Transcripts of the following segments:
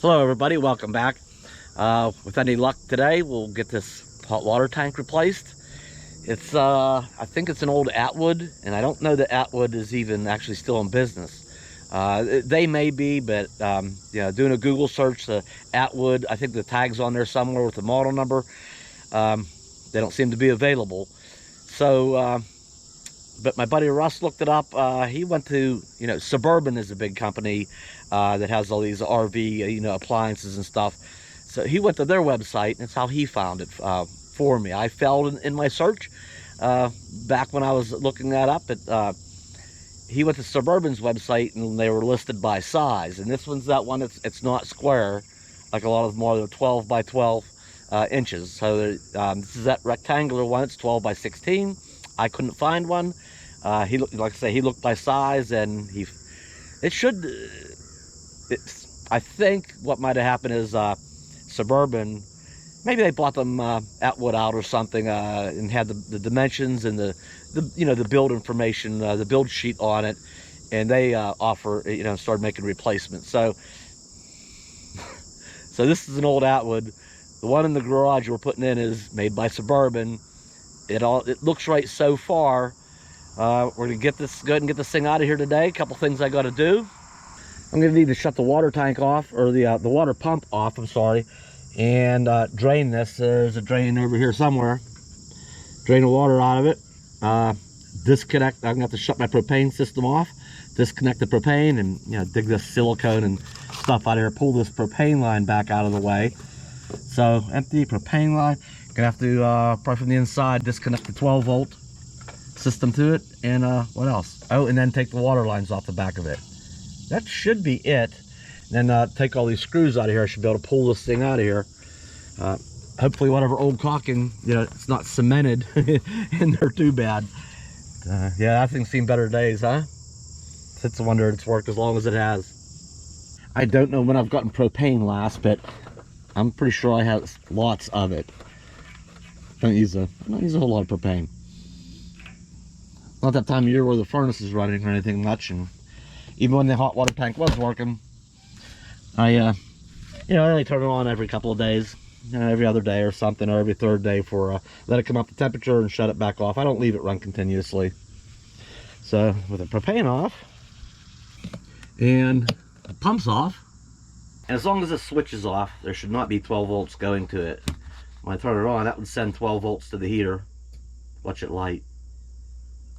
Hello everybody, welcome back. With any luck today, we'll get this hot water tank replaced. It's I think it's an old Atwood, and I don't know that Atwood is even actually still in business. They may be, but doing a Google search, the Atwood, I think the tag's on there somewhere with the model number. They don't seem to be available. So, but my buddy Russ looked it up. He went to, Suburban is a big company that has all these RV, appliances and stuff. So he went to their website, and that's how he found it for me. I fell in my search back when I was looking that up. He went to Suburban's website, and they were listed by size. And this one's that one. It's not square, like a lot of them are. They're 12 by 12 inches. So this is that rectangular one. It's 12 by 16. I couldn't find one. He looked, like I say, he looked by size, and I think what might have happened is Suburban, maybe they bought them Atwood out or something, and had the dimensions and the build information, the build sheet on it, and they started making replacements. So this is an old Atwood. The one in the garage we're putting in is made by Suburban. It looks right so far. We're gonna go ahead and get this thing out of here today. A couple things I got to do. I'm gonna need to shut the water tank off, or the water pump off. I'm sorry, and drain this. There's a drain over here somewhere. Drain the water out of it. Disconnect. I'm gonna have to shut my propane system off. Disconnect the propane, and dig this silicone and stuff out of here. Pull this propane line back out of the way. So empty propane line. Gonna have to probably from the inside disconnect the 12 volt system to it, and what else? Oh, and then take the water lines off the back of it. That should be it. And then take all these screws out of here. I should be able to pull this thing out of here. Hopefully whatever old caulking, it's not cemented in there too bad. Yeah, that thing's seen better days, huh? It's a wonder it's worked as long as it has. I don't know when I've gotten propane last, but I'm pretty sure I have lots of it. I don't use a whole lot of propane. Not that time of year where the furnace is running or anything much, and even when the hot water tank was working, I only turn it on every couple of days, every other day or something, or every third day for let it come up to temperature and shut it back off. I don't leave it run continuously. So with the propane off and the pumps off, and as long as the switch is off, there should not be 12 volts going to it. When I turn it on, that would send 12 volts to the heater. Watch it light.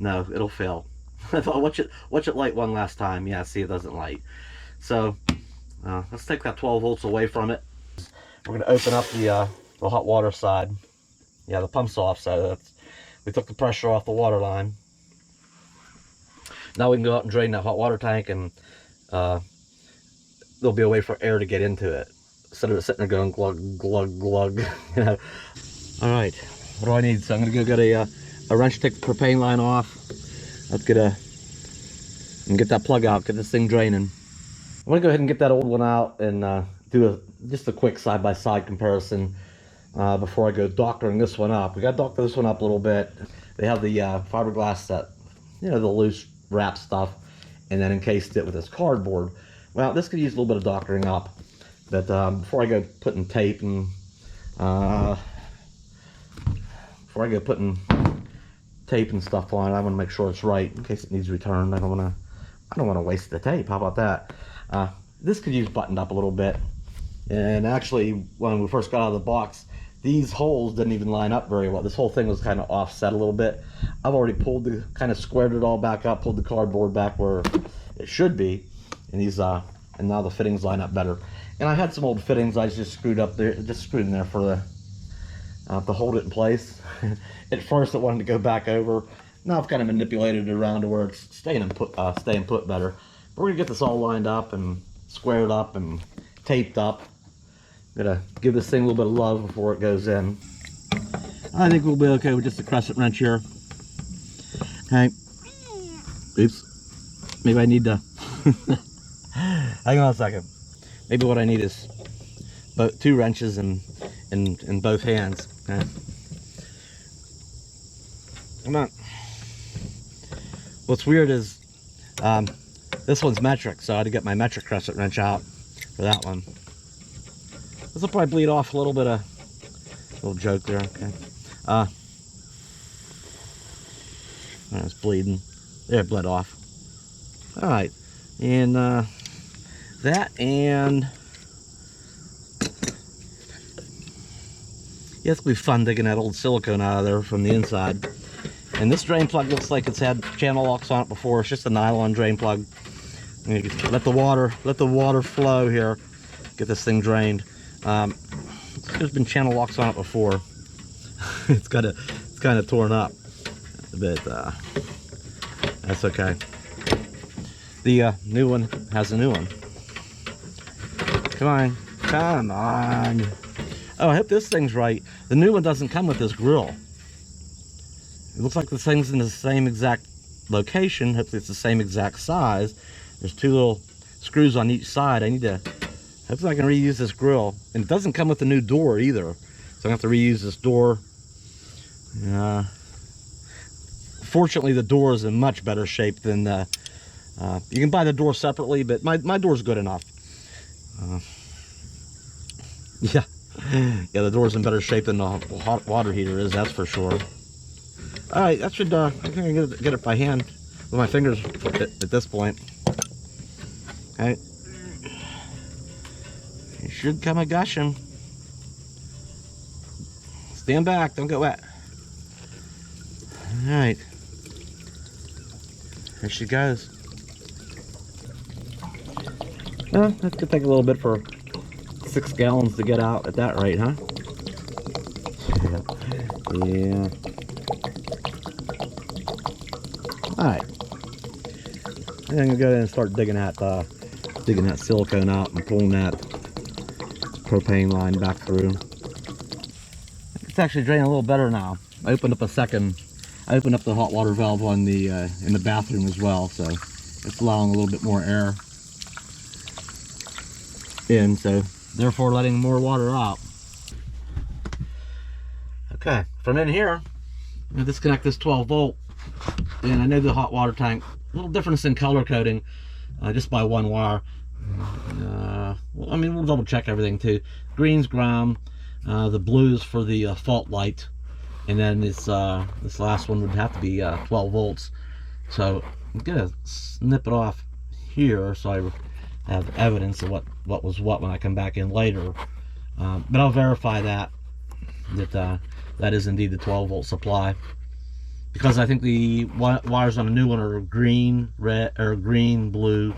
No, it'll fail. watch it light one last time. Yeah, see, it doesn't light. So let's take that 12 volts away from it. We're going to open up the hot water side. Yeah, the pump's off, so we took the pressure off the water line. Now we can go out and drain that hot water tank, and there'll be a way for air to get into it instead of it sitting there going glug glug glug. All right, what do I need? So I'm going to go get a wrench, take the propane line off. Let's get that plug out, get this thing draining. I'm gonna go ahead and get that old one out and do just a quick side-by-side comparison before I go doctoring this one up. We got to doctor this one up a little bit. They have the fiberglass that, the loose wrap stuff, and then encased it with this cardboard. Well, this could use a little bit of doctoring up, but before I go putting tape and stuff on it, I want to make sure it's right in case it needs returned. I don't want to waste the tape. How about that? This could use buttoned up a little bit. And actually, when we first got out of the box, these holes didn't even line up very well. This whole thing was kind of offset a little bit. I've already kind of squared it all back up, pulled the cardboard back where it should be, and and now the fittings line up better. And I had some old fittings I just screwed up there, in there for to hold it in place. At first it wanted to go back over. Now I've kind of manipulated it around to where it's staying put better. But we're gonna get this all lined up and squared up and taped up. Gonna give this thing a little bit of love before it goes in. I think we'll be okay with just a crescent wrench here. Okay. Oops. Maybe I need to hang on a second. Maybe what I need is two wrenches in both hands. Okay. Come on. What's weird is this one's metric, so I had to get my metric crescent wrench out for that one. This will probably bleed off a little bit of, little joke there, okay. It's bleeding. There, it bled off. All right, and that, and yeah, it's gonna be fun digging that old silicone out of there from the inside. And this drain plug looks like it's had channel locks on it before. It's just a nylon drain plug. And you can let the water flow here. Get this thing drained. There's been channel locks on it before. it's kind of torn up, but that's okay. The new one has a new one. Come on. Oh, I hope this thing's right. The new one doesn't come with this grill. It looks like this thing's in the same exact location. Hopefully it's the same exact size. There's two little screws on each side. Hopefully I can reuse this grill. And it doesn't come with a new door either. So I have to reuse this door. Fortunately, the door is in much better shape than the... you can buy the door separately, but my door's good enough. Yeah, the door's in better shape than the hot water heater is, that's for sure. All right, that should, I think I can get it by hand with my fingers at this point. Okay. It should come a gushing. Stand back, don't get wet. All right. There she goes. Well, that could take a little bit for 6 gallons to get out at that rate, huh? Yeah. Alright. I'm gonna go ahead and start digging that silicone out and pulling that propane line back through. It's actually draining a little better now. I opened up the hot water valve on the in the bathroom as well, so it's allowing a little bit more air in, so therefore letting more water out. Okay, from in here, I'm gonna disconnect this 12 volt, and I know the hot water tank, a little difference in color coding, just by 1 wire. Well, I mean, we'll double check everything too. Green's ground, the blue's for the fault light, and then this last one would have to be 12 volts. So I'm gonna snip it off here so I have evidence of what was what when I come back in later. But I'll verify that is indeed the 12 volt supply, because I think the wires on a new one are green, red, or green, blue,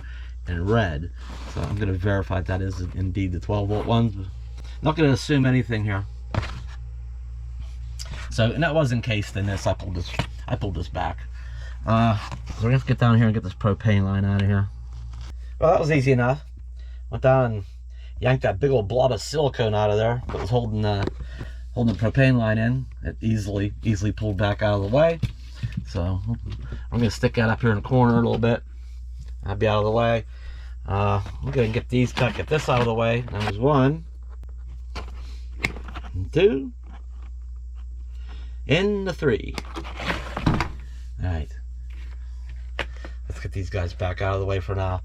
and red. So I'm going to verify that is indeed the 12 volt ones. Not going to assume anything here. So, and that was encased in this. I pulled this back. So we're going to have to get down here and get this propane line out of here. Well, that was easy enough. Went down and yanked that big old blob of silicone out of there that was holding the propane line in. It easily pulled back out of the way. So I'm going to stick that up here in the corner a little bit. I'll be out of the way. I'm going to get these cut, get this out of the way. There's 1, 2, and the 3. All right. Let's get these guys back out of the way for now.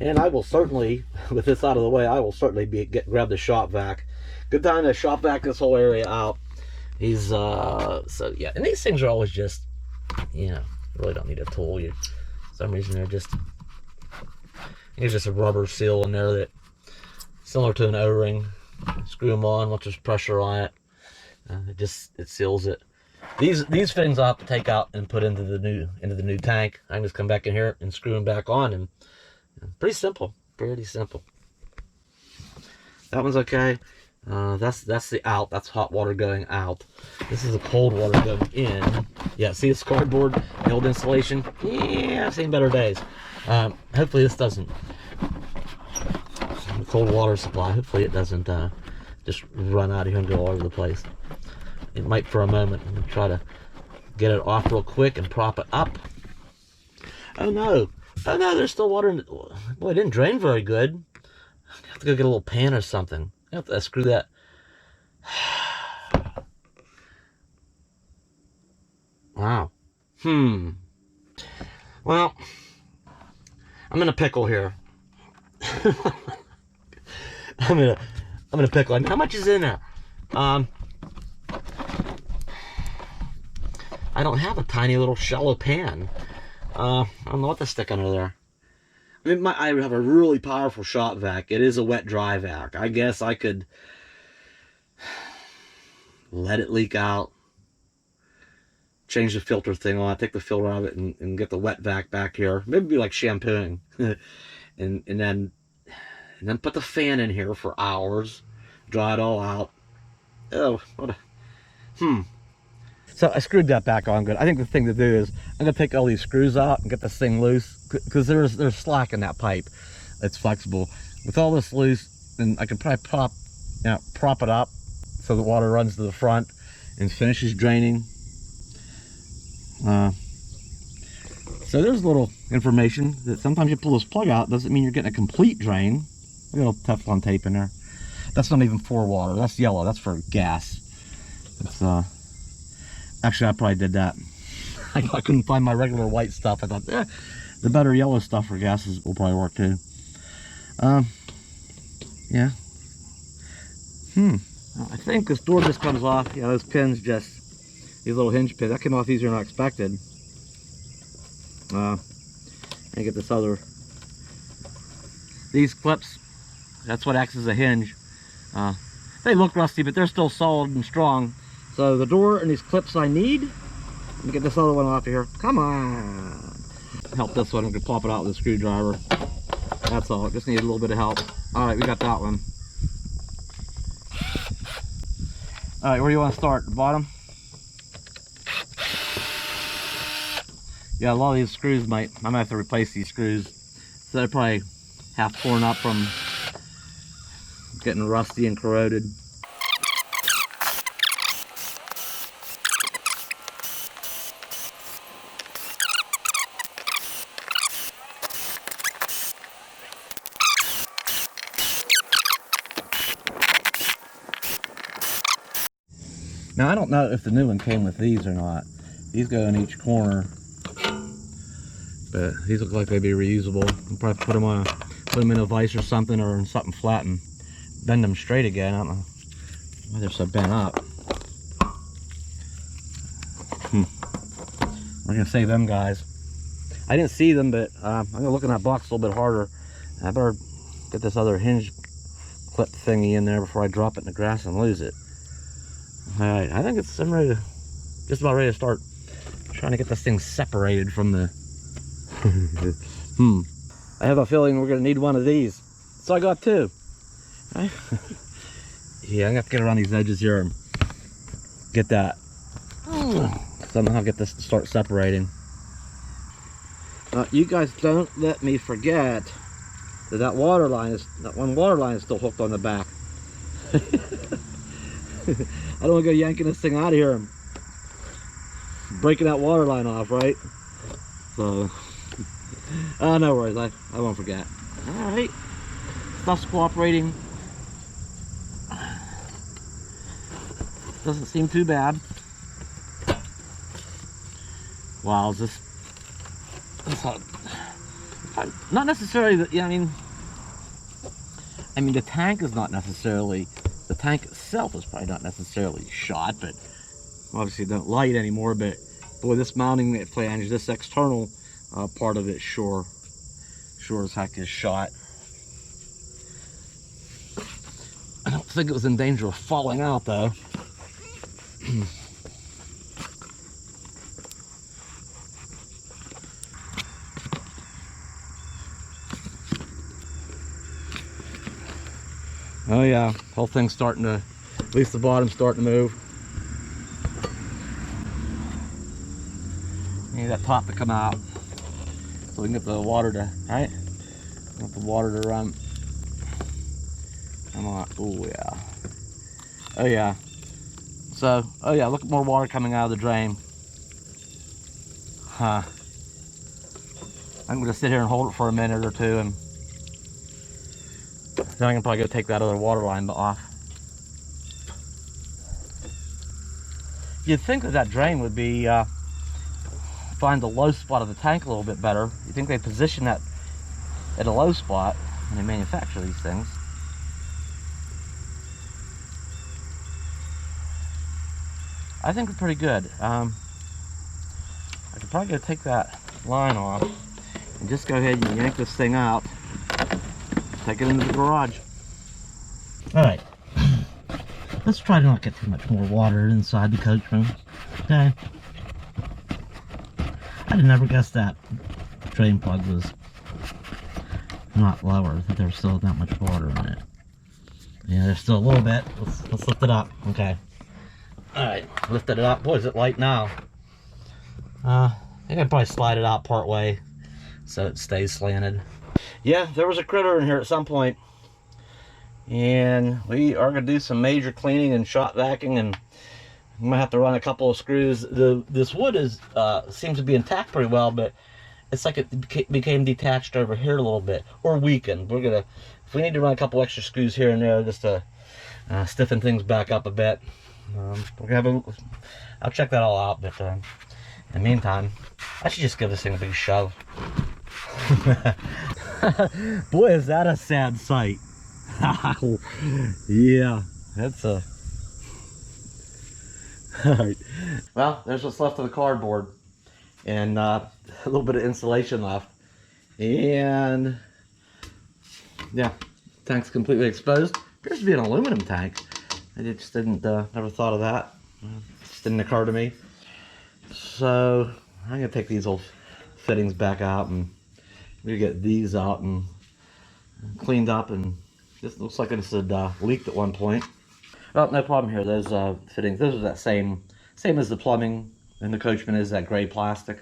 And I will certainly, with this out of the way, I will certainly grab the shop vac. Good time to shop vac this whole area out. So yeah, and these things are always just, really don't need a tool. For some reason there's just a rubber seal in there that, similar to an O-ring. Screw them on once there's pressure on it. It seals it. These things I'll have to take out and put into the new tank. I can just come back in here and screw them back on, and pretty simple. That one's okay. That's the out. That's hot water going out. This is the cold water going in. Yeah, see this cardboard, the old insulation? Yeah, I've seen better days. Hopefully this doesn't, the cold water supply, hopefully it doesn't just run out of here and go all over the place. It might for a moment. I'm going to try to get it off real quick and prop it up. Oh no, there's still water in it. Boy, it didn't drain very good. I have to go get a little pan or something. I have to screw that. Wow. Well, I'm in a pickle here. I'm I'm gonna pick one. How much is in there? I don't have a tiny little shallow pan. I don't know what to stick under there. I mean, I have a really powerful shop vac. It is a wet dry vac. I guess I could let it leak out, change the filter thing on, take the filter out of it, and get the wet vac back here. Maybe be like shampooing, and then put the fan in here for hours, dry it all out. Oh, what a So I screwed that back on good. I think the thing to do is I'm gonna take all these screws out and get this thing loose, because there's slack in that pipe. It's flexible. With all this loose, then I can probably prop it up so the water runs to the front and finishes draining. So there's a little information that sometimes you pull this plug out, doesn't mean you're getting a complete drain. A little Teflon tape in there. That's not even for water. That's yellow. That's for gas. It's actually, I probably did that. I couldn't find my regular white stuff. I thought, the better yellow stuff for gases will probably work too. Yeah. I think this door just comes off. Yeah, those pins these little hinge pins, that came off easier than I expected. And get this these clips, that's what acts as a hinge. They look rusty, but they're still solid and strong. So the door and these clips I need. Let me get this other one off of here. Come on. Help this one. I can pop it out with a screwdriver. That's all. Just need a little bit of help. All right, we got that one. All right, where do you want to start? The bottom? Yeah, a lot of these screws I might have to replace these screws. So they're probably half torn up from getting rusty and corroded. Now I don't know if the new one came with these or not. These go in each corner, but these look like they'd be reusable. I'll probably put them in a vise or something, or in something flat, and bend them straight again. I don't know why they're so bent up. We're gonna save them guys. I didn't see them, but I'm gonna look in that box a little bit harder. I better get this other hinge clip thingy in there before I drop it in the grass and lose it. All right, I think I'm ready to, just about ready to start trying to get this thing separated from the. I have a feeling we're gonna need one of these. So I got two. Right? Yeah, I'm gonna have to get around these edges here and get that. Somehow get this to start separating. You guys don't let me forget that that one water line is still hooked on the back. I don't want to go yanking this thing out of here and breaking that water line off, right? So, no worries, I won't forget. All right, stuff's cooperating. Doesn't seem too bad. Wow, is this not necessarily the, yeah, I mean the tank is not necessarily, the tank itself is probably not necessarily shot, but obviously it don't light anymore. But boy, this mounting flange, this external part of it sure as heck is shot. I don't think it was in danger of falling out though. Oh yeah, whole thing's starting to, at least the bottom's starting to move. Need that top to come out so we can get the water to, right? Get the water to run. Come on, oh yeah. Oh yeah. So, oh yeah, look at more water coming out of the drain. Huh. I'm gonna sit here and hold it for a minute or two, and then I can probably go take that other water line off. You'd think that drain would be, find the low spot of the tank a little bit better. You think they position that at a low spot when they manufacture these things. I think we're pretty good. I could probably go take that line off and just go ahead and yank this thing out. Take it into the garage. All right. Let's try to not get too much more water inside the coach room. Okay. I did never guess that drain plug was not lower, that there's still that much water in it. Yeah, there's still a little bit. Let's lift it up. Okay. Alright, lifted it up. Boy, is it light now. I think I'd probably slide it out part way so it stays slanted. Yeah, there was a critter in here at some point. And we are going to do some major cleaning and shot vacuuming, and I'm gonna have to run a couple of screws. This wood is seems to be intact pretty well, but it's like it became detached over here a little bit, or weakened. We're gonna, if we need to run a couple extra screws here and there just to stiffen things back up a bit, we're gonna have I'll check that all out. But in the meantime, I should just give this thing a big shove. Boy, is that a sad sight. Yeah, that's a... Alright, well, there's what's left of the cardboard, and a little bit of insulation left, and yeah, tank's completely exposed. Appears to be an aluminum tank. I just didn't never thought of that. It just didn't occur to me. So I'm gonna take these old fittings back out, and we're gonna get these out and cleaned up. And this looks like this had leaked at one point. Well, no problem here. Those fittings, those are that same as the plumbing and the coachman is that gray plastic,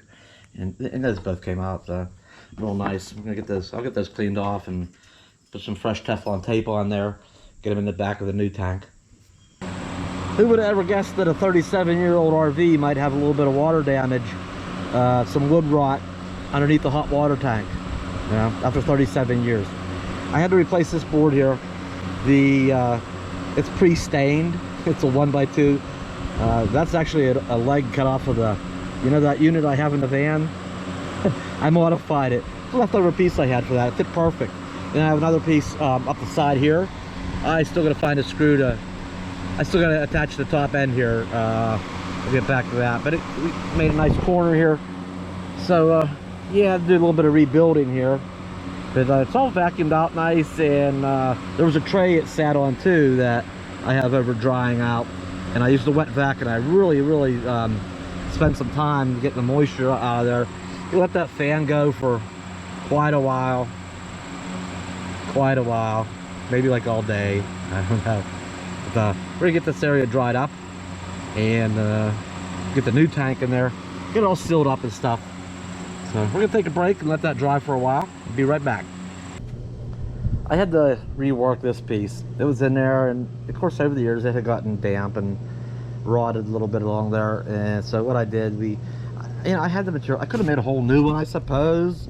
and those both came out real nice. I'm gonna get those. I'll get those cleaned off and put some fresh Teflon tape on there. Get them in the back of the new tank. Who would have ever guessed that a 37-year-old RV might have a little bit of water damage, some wood rot underneath the hot water tank? You know, after 37 years, I had to replace this board here. It's pre-stained. It's a 1x2. That's actually a leg cut off of the, you know, that unit I have in the van. I modified it. The leftover piece I had for that. It fit perfect. Then I have another piece up the side here. I still gotta find a screw to. I still gotta attach the top end here. I'll get back to that. But we made a nice corner here. So yeah, do a little bit of rebuilding here. But it's all vacuumed out nice, and there was a tray it sat on too that I have over drying out, and I used the wet vac, and I really spent some time getting the moisture out of there. You let that fan go for quite a while, maybe like all day. I don't know. But, we're gonna get this area dried up and get the new tank in there, get it all sealed up and stuff. So we're gonna take a break and let that dry for a while. Be right back. I had to rework this piece. It was in there, and of course over the years it had gotten damp and rotted a little bit along there. And so what I did, I had the material. I could have made a whole new one, I suppose,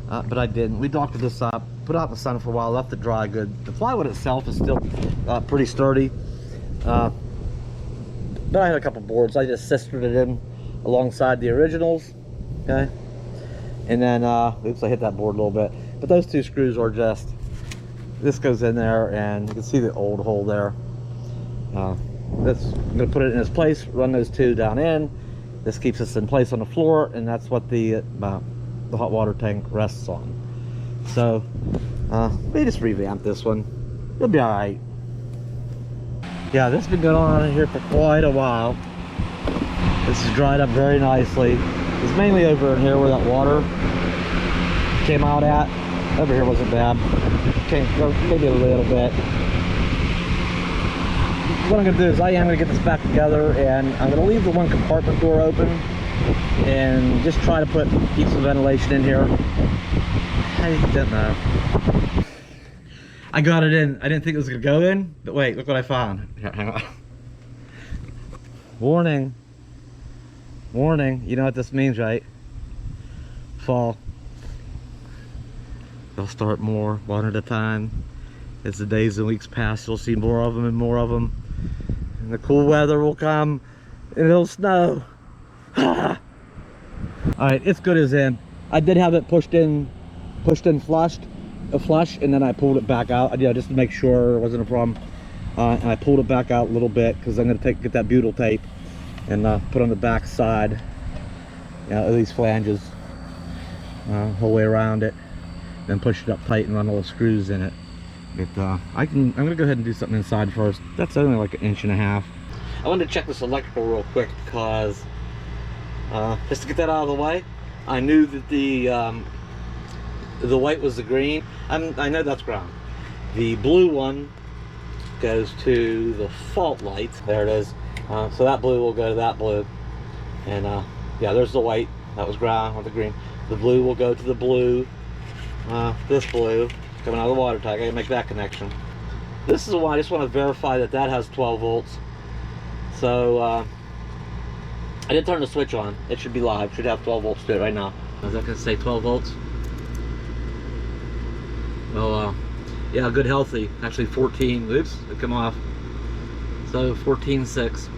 but I didn't. We doctored this up, put it out in the sun for a while, left it dry good. The plywood itself is still pretty sturdy, but I had a couple boards. I just sistered it in alongside the originals. Okay. And then, oops, I hit that board a little bit. But those two screws are just, this goes in there, and you can see the old hole there. I'm gonna put it in its place, run those two down in. This keeps us in place on the floor, and that's what the hot water tank rests on. So, we just revamped this one. It'll be all right. Yeah, this has been going on in here for quite a while. This is dried up very nicely. It's mainly over in here where that water came out at. Over here wasn't bad. Maybe a little bit. What I'm going to do is I am going to get this back together, and I'm going to leave the one compartment door open and just try to keep some ventilation in here. I don't know. I got it in. I didn't think it was going to go in, but wait, look what I found. Here, hang on. Warning. Warning, you know what this means, right? Fall. They'll start more, one at a time. As the days and weeks pass, you'll see more of them and more of them. And the cool weather will come, and it'll snow. Alright, it's good as in. I did have it pushed in flush, and then I pulled it back out, just to make sure there wasn't a problem. And I pulled it back out a little bit, because I'm going to get that butyl tape and put on the back side, you know, of these flanges, whole way around it, then push it up tight and run all the screws in it. But I'm gonna go ahead and do something inside first. That's only like 1.5 inches. I wanted to check this electrical real quick because just to get that out of the way, I knew that the white was the green. I know that's ground. The blue one goes to the fault light. There it is. So that blue will go to that blue, and yeah, there's the white. That was ground with the green. The blue will go to the blue. This blue coming out of the water tank. I can make that connection. This is why I just want to verify that that has 12 volts. So I didn't turn the switch on. It should be live. Should have 12 volts to it right now. Is that going to say 12 volts? Well, yeah, good healthy. Actually 14. Oops, it come off. So 14.6.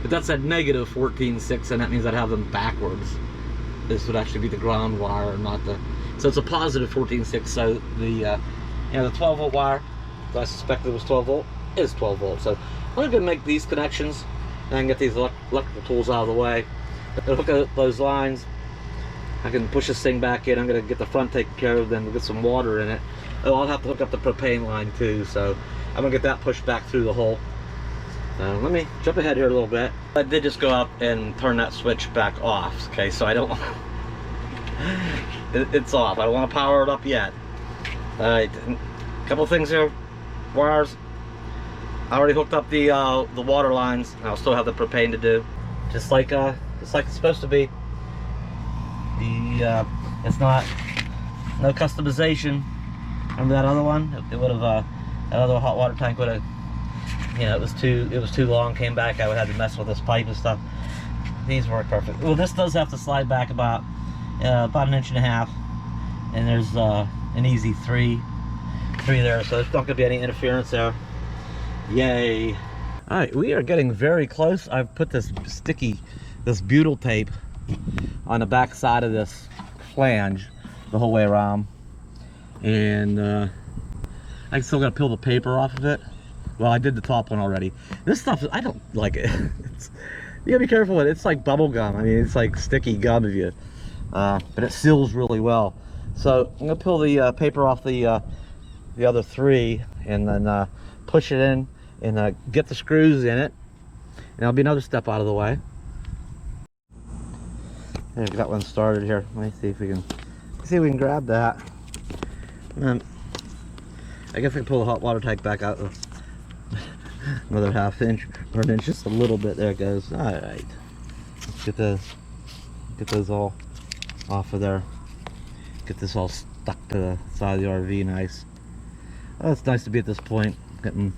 But that's at negative 14.6, and that means I'd have them backwards. This would actually be the ground wire, not the. So it's a positive 14.6. So the yeah, the 12 volt wire, that I suspected was 12 volt, is 12 volts. So I'm going to make these connections and get these electrical tools out of the way. I'll hook up those lines. I can push this thing back in. I'm going to get the front taken care of, then we'll get some water in it. Oh, I'll have to hook up the propane line too, so I'm going to get that pushed back through the hole. Let me jump ahead here a little bit. I did just go up and turn that switch back off, okay, so I don't it's off. I don't want to power it up yet. Alright, a couple things here. Wires. I already hooked up the water lines. I'll still have the propane to do. Just like it's supposed to be. It's not, no customization. Remember that other one? It would have that other hot water tank would have, you know, it was too long. Came back, I would have to mess with this pipe and stuff. These work perfect. Well, this does have to slide back about 1.5 inches, and there's an easy three there, so there's not going to be any interference there. Yay! All right, we are getting very close. I've put this butyl tape on the back side of this flange the whole way around, and I still got to peel the paper off of it. Well, I did the top one already. This stuff, I don't like it. You gotta be careful with it. It's like bubble gum. I mean, it's like sticky gum if you, but it seals really well. So I'm gonna peel the paper off the other three, and then push it in and get the screws in it, and that'll be another step out of the way. There, got one started here. Let me see if we can grab that. I guess I can pull the hot water tank back out another 1/2 inch or 1 inch, just a little bit. There it goes. All right, let's get those all off of there. Get this all stuck to the side of the RV. Nice. Oh, it's nice to be at this point. Getting,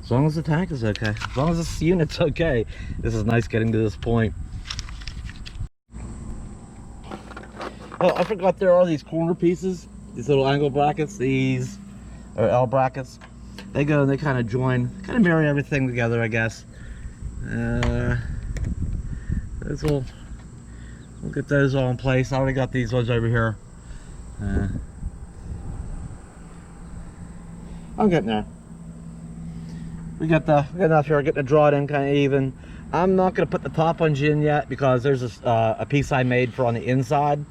as long as the tank is okay, as long as this unit's okay, this is nice getting to this point. Oh, I forgot there are these corner pieces, these little angle brackets. These are L brackets. They go and they kind of join, kind of marry everything together, I guess. We'll get those all in place. I already got these ones over here. I'm getting there. We got enough here. Getting to draw it in kind of even. I'm not going to put the top ones in yet because there's a piece I made for on the inside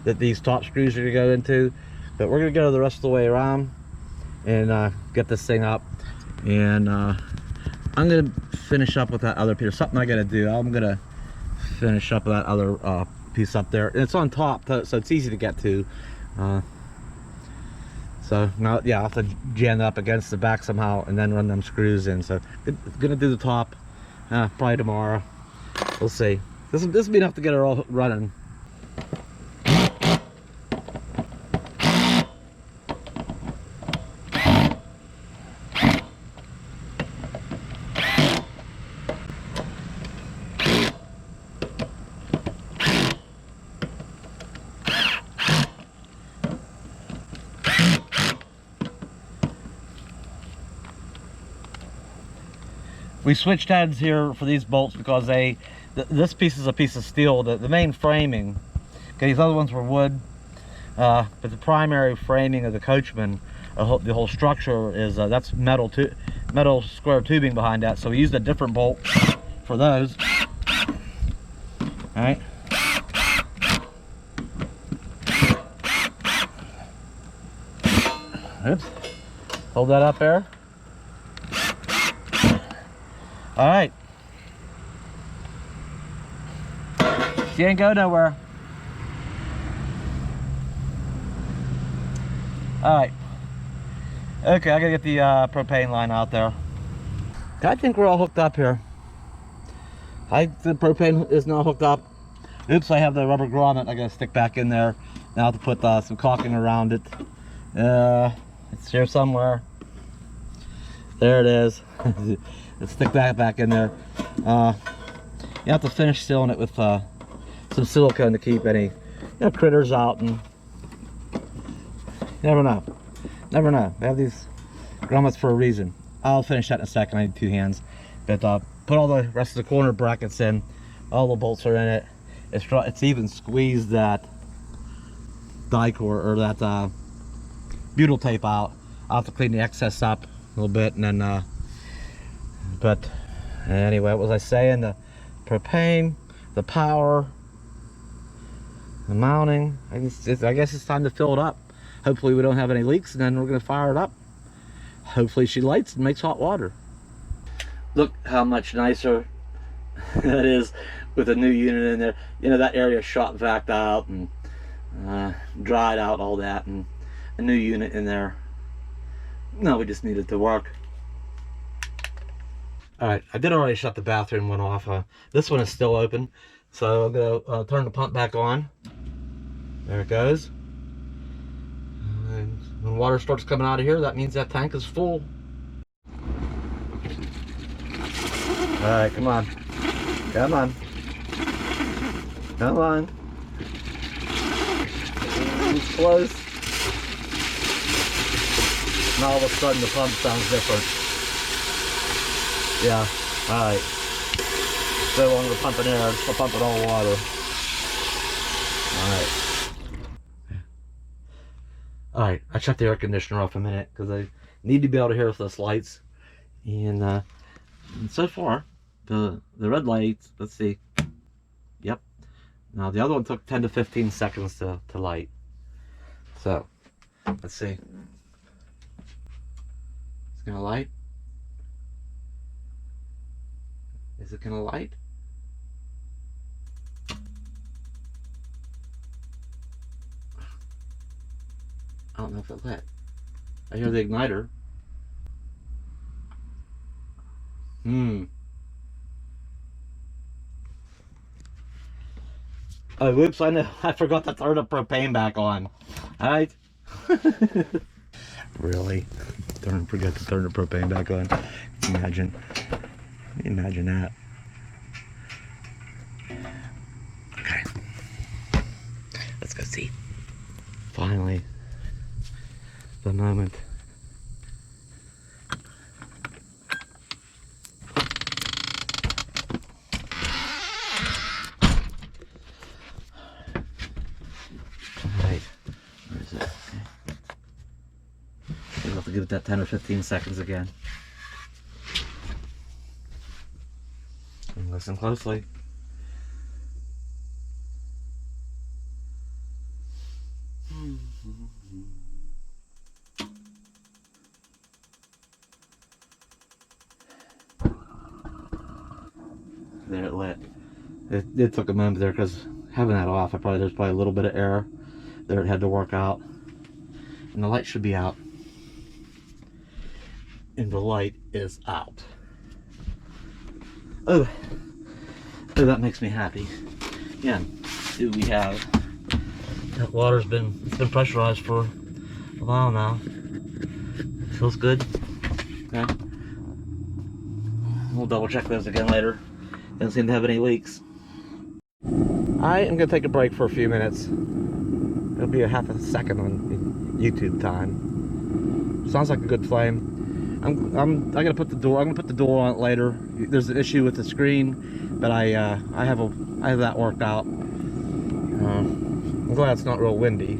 that these top screws are going to go into. But we're going to go the rest of the way around and get this thing up. And I'm going to finish up with that other piece. Something I got to do. I'm going to finish up with that other piece up there. And it's on top, so it's easy to get to. So now, yeah, I'll have to jam it up against the back somehow and then run them screws in. So gonna do the top probably tomorrow. We'll see. This will be enough to get it all running. We switched heads here for these bolts because this piece is a piece of steel. The main framing, okay, these other ones were wood, but the primary framing of the coachman, the whole structure is that's metal square tubing behind that. So we used a different bolt for those. All right. Oops. Hold that up there. All right. She ain't go nowhere. All right. Okay, I gotta get the propane line out there. I think we're all hooked up here. The propane is now hooked up. Oops, I have the rubber grommet I gotta stick back in there. Now to put some caulking around it. It's here somewhere. There it is. Let's stick that back in there. You have to finish sealing it with some silicone to keep any critters out, and you never know. Never know. They have these grommets for a reason. I'll finish that in a second. I need 2 hands. But put all the rest of the corner brackets in. All the bolts are in it. It's even squeezed that die cord or that butyl tape out. I'll have to clean the excess up a little bit, and then but anyway, what was I saying? The propane, the power, the mounting. I guess it's time to fill it up. Hopefully we don't have any leaks, and then we're going to fire it up. Hopefully she lights and makes hot water. Look how much nicer that is with a new unit in there. You know, that area shot vac out and dried out, all that, and a new unit in there. No, we just need it to work. All right, I did already shut the bathroom one off. This one is still open, so I'm gonna turn the pump back on. There it goes. And when water starts coming out of here, that means that tank is full. All right, come on. Come on. Come on. It's close. Now all of a sudden the pump sounds different. Yeah, all right. So I'm gonna pump it in, I'm just gonna pump it all water. All right. All right, I shut the air conditioner off a minute because I need to be able to hear those lights. And so far, the red lights, let's see. Yep. Now the other one took 10 to 15 seconds to light. So, let's see. It's gonna light. Is it gonna light? I don't know if it lit. I hear the igniter. Oh, whoops, I forgot to turn the propane back on. Alright. Really? Forget to turn the propane back on. Imagine that. Okay. Let's go see. Finally. The moment. Alright. Where is it? Okay. We'll have to give it that 10 or 15 seconds again. And listen closely. There it lit. It took a moment there because having that off, there's probably a little bit of error there. It had to work out, and the light should be out. And the light is out. Oh, that makes me happy. Yeah, do we have? That water's been pressurized for a while now. Feels good. Okay. We'll double check those again later. Doesn't seem to have any leaks. I am gonna take a break for a few minutes. It'll be a half a second on YouTube time. Sounds like a good flame. I'm gonna put the door. I'm gonna put the door on it later. There's an issue with the screen, but I have that worked out. I'm glad it's not real windy.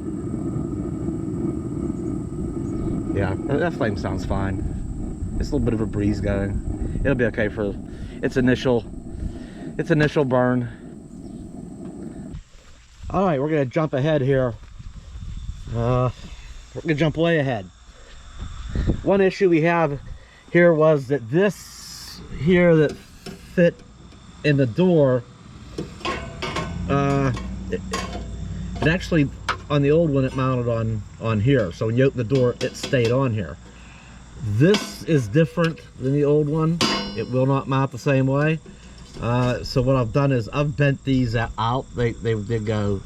Yeah, that flame sounds fine. It's a little bit of a breeze going. It'll be okay for its initial burn. All right, we're gonna jump ahead here. We're gonna jump way ahead. One issue we have here was that this here that fit in the door, it actually, on the old one, it mounted on here. So when you open the door, it stayed on here. This is different than the old one. It will not mount the same way. So what I've done is I've bent these out. They did go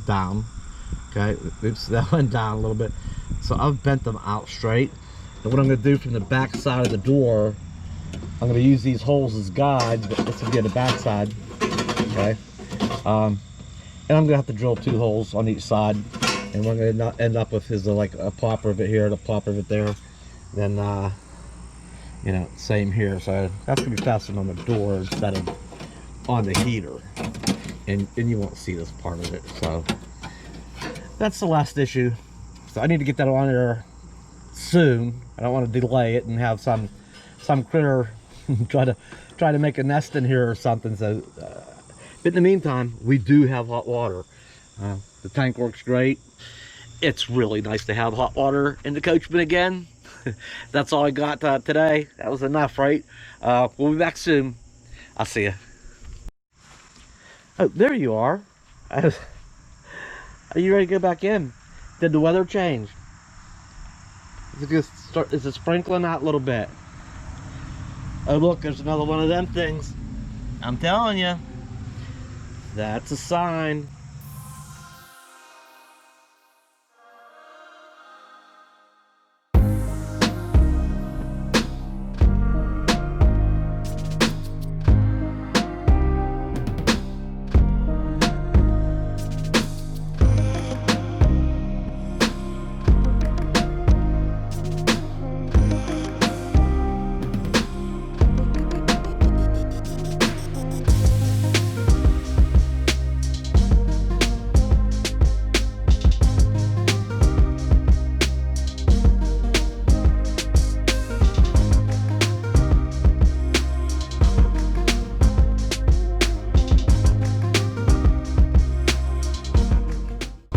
down. Okay, oops, that went down a little bit. So I've bent them out straight. And what I'm going to do from the back side of the door, I'm going to use these holes as guides, but this will be the back side. Okay. And I'm going to have to drill 2 holes on each side. And we're going to end up with like a popper of it here and a popper of it there. Then, you know, same here. So that's going to be fastened on the door instead of on the heater. And you won't see this part of it. So that's the last issue. So I need to get that on there soon. I don't want to delay it and have some critter try to make a nest in here or something. So, but in the meantime, we do have hot water. The tank works great. It's really nice to have hot water in the coachman again. That's all I got today. That was enough, right? We'll be back soon. I'll see you. Oh, there you are. Are you ready to go back in? Did the weather change? Is it sprinkling out a little bit? Oh look, there's another one of them things. I'm telling you, that's a sign.